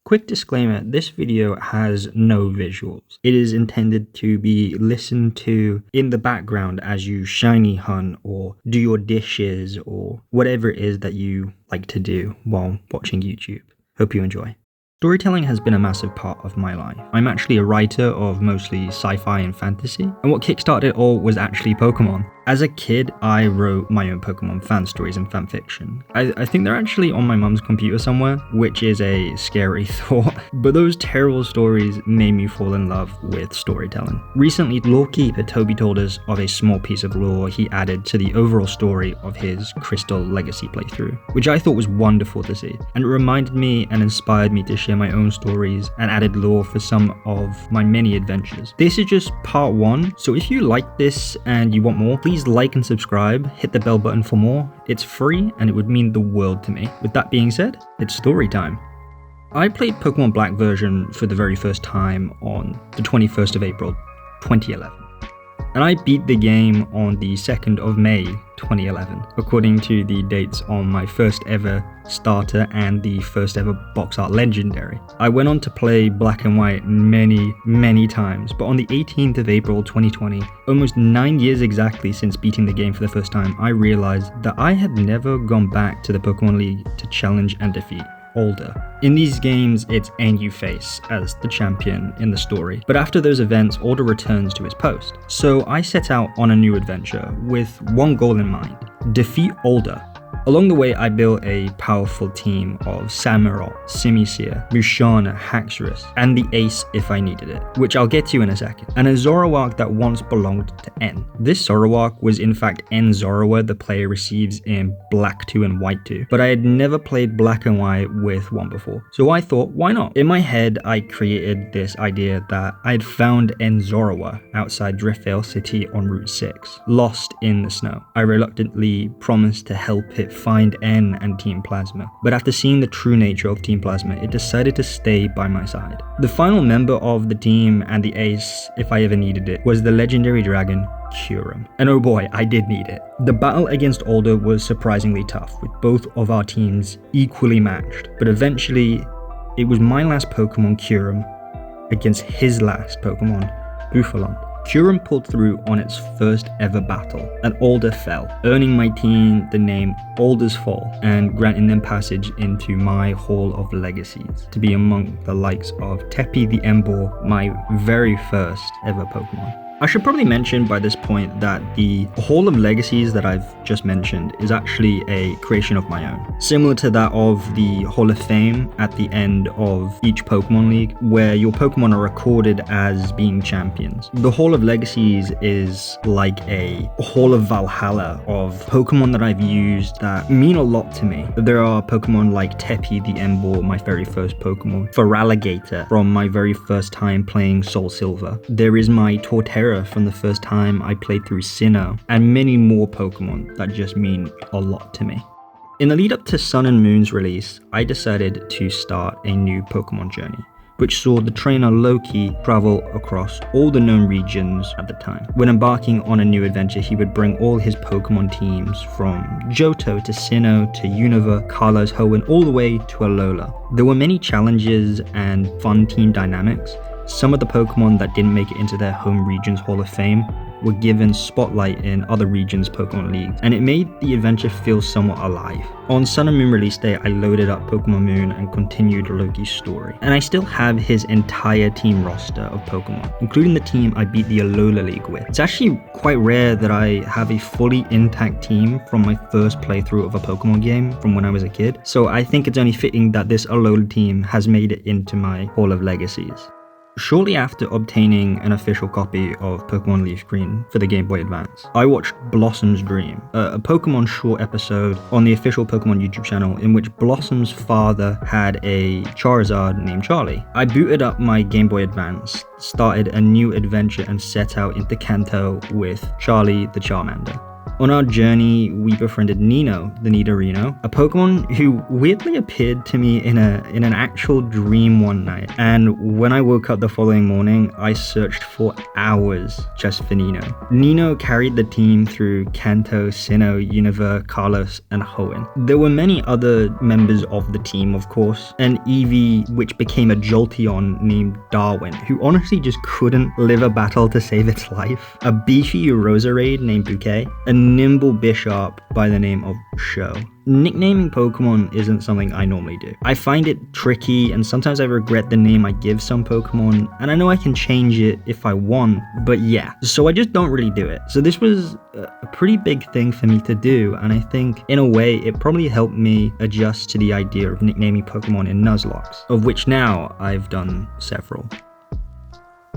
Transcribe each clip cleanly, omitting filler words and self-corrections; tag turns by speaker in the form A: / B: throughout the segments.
A: Quick disclaimer, this video has no visuals. It is intended to be listened to in the background as you shiny hunt or do your dishes or whatever it is that you like to do while watching YouTube. Hope you enjoy. Storytelling has been a massive part of my life. I'm actually a writer of mostly sci-fi and fantasy, and what kickstarted it all was actually Pokemon. As a kid, I wrote my own Pokemon fan stories and fan fiction. I think they're actually on my mum's computer somewhere, which is a scary thought, but those terrible stories made me fall in love with storytelling. Recently, Lore Keeper Toby told us of a small piece of lore he added to the overall story of his Crystal Legacy playthrough, which I thought was wonderful to see, and it reminded me and inspired me to share my own stories and added lore for some of my many adventures. This is just part 1, so if you like this and you want more, please like and subscribe, hit the bell button for more. It's free and it would mean the world to me. With that being said, it's story time. I played Pokemon Black version for the very first time on the 21st of April 2011. And I beat the game on the 2nd of May 2011, according to the dates on my first ever starter and the first ever box art legendary. I went on to play Black and White many times, but on the 18th of April 2020, almost 9 years exactly since beating the game for the first time, I realized that I had never gone back to the Pokemon League to challenge and defeat Alder. In these games, it's N you face as the champion in the story, but after those events, Alder returns to his post. So I set out on a new adventure with one goal in mind: defeat Alder. Along the way, I built a powerful team of Samurott, Simisear, Musharna, Haxorus, and the Ace if I needed it, which I'll get to in a second, and a Zoroark that once belonged to N. This Zoroark was in fact N Zorua the player receives in Black 2 and White 2, but I had never played Black and White with one before, so I thought, why not? In my head, I created this idea that I had found N Zorua outside Driftvale City on Route 6, lost in the snow. I reluctantly promised to help it find N and Team Plasma, but after seeing the true nature of Team Plasma, it decided to stay by my side. The final member of the team and the ace, if I ever needed it, was the legendary dragon Kyurem. And oh boy, I did need it. The battle against Alder was surprisingly tough, with both of our teams equally matched, but eventually it was my last Pokemon, Kyurem, against his last Pokemon, Bouffalant. Kyurem pulled through on its first ever battle, and Alder fell, earning my team the name Alder's Fall and granting them passage into my Hall of Legacies to be among the likes of Teppy the Emboar, my very first ever Pokemon. I should probably mention by this point that the Hall of Legacies that I've just mentioned is actually a creation of my own, similar to that of the Hall of Fame at the end of each Pokemon League, where your Pokemon are recorded as being champions. The Hall of Legacies is like a Hall of Valhalla of Pokemon that I've used that mean a lot to me. There are Pokemon like Teppy the Emboar, my very first Pokemon, Feraligatr from my very first time playing Soul Silver. There is my Torterra from the first time I played through Sinnoh, and many more Pokemon that just mean a lot to me. In the lead up to Sun and Moon's release, I decided to start a new Pokemon journey, which saw the trainer Loki travel across all the known regions at the time. When embarking on a new adventure, he would bring all his Pokemon teams from Johto to Sinnoh to Unova, Kalos, Hoenn, all the way to Alola. There were many challenges and fun team dynamics. Some of the Pokemon that didn't make it into their home region's Hall of Fame were given spotlight in other regions' Pokemon Leagues, and it made the adventure feel somewhat alive. On Sun and Moon release day, I loaded up Pokemon Moon and continued Loki's story, and I still have his entire team roster of Pokemon, including the team I beat the Alola League with. It's actually quite rare that I have a fully intact team from my first playthrough of a Pokemon game from when I was a kid, so I think it's only fitting that this Alola team has made it into my Hall of Legacies. Shortly after obtaining an official copy of Pokemon Leaf Green for the Game Boy Advance, I watched Blossom's Dream, a Pokemon short episode on the official Pokemon YouTube channel in which Blossom's father had a Charizard named Charlie. I booted up my Game Boy Advance, started a new adventure and set out into Kanto with Charlie the Charmander. On our journey, we befriended Nino, the Nidorino, a Pokemon who weirdly appeared to me in an actual dream one night. And when I woke up the following morning, I searched for hours just for Nino. Nino carried the team through Kanto, Sinnoh, Unova, Carlos, and Hoenn. There were many other members of the team, of course, and Eevee, which became a Jolteon named Darwin, who honestly just couldn't live a battle to save its life, a beefy Roserade named Bouquet, a nimble Bisharp by the name of Show. Nicknaming Pokemon isn't something I normally do. I find it tricky, and sometimes I regret the name I give some Pokemon, and I know I can change it if I want, but yeah, so I just don't really do it. So this was a pretty big thing for me to do, and I think in a way it probably helped me adjust to the idea of nicknaming Pokemon in Nuzlocke, of which now I've done several.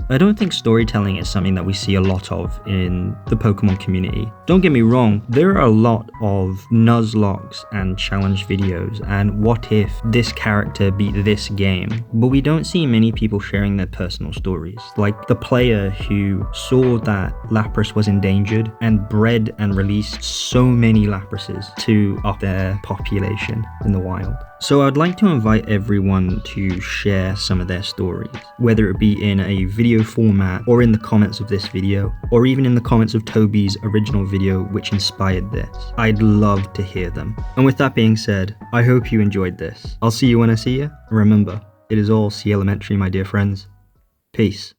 A: I don't think storytelling is something that we see a lot of in the Pokemon community. Don't get me wrong, there are a lot of Nuzlocke and challenge videos and what if this character beat this game, but we don't see many people sharing their personal stories. Like the player who saw that Lapras was endangered and bred and released so many Laprases to up their population in the wild. So I'd like to invite everyone to share some of their stories, whether it be in a video format or in the comments of this video, or even in the comments of Toby's original video which inspired this. I'd love to hear them. And with that being said, I hope you enjoyed this. I'll see you when I see you. Remember, it is all C Elementary, my dear friends. Peace.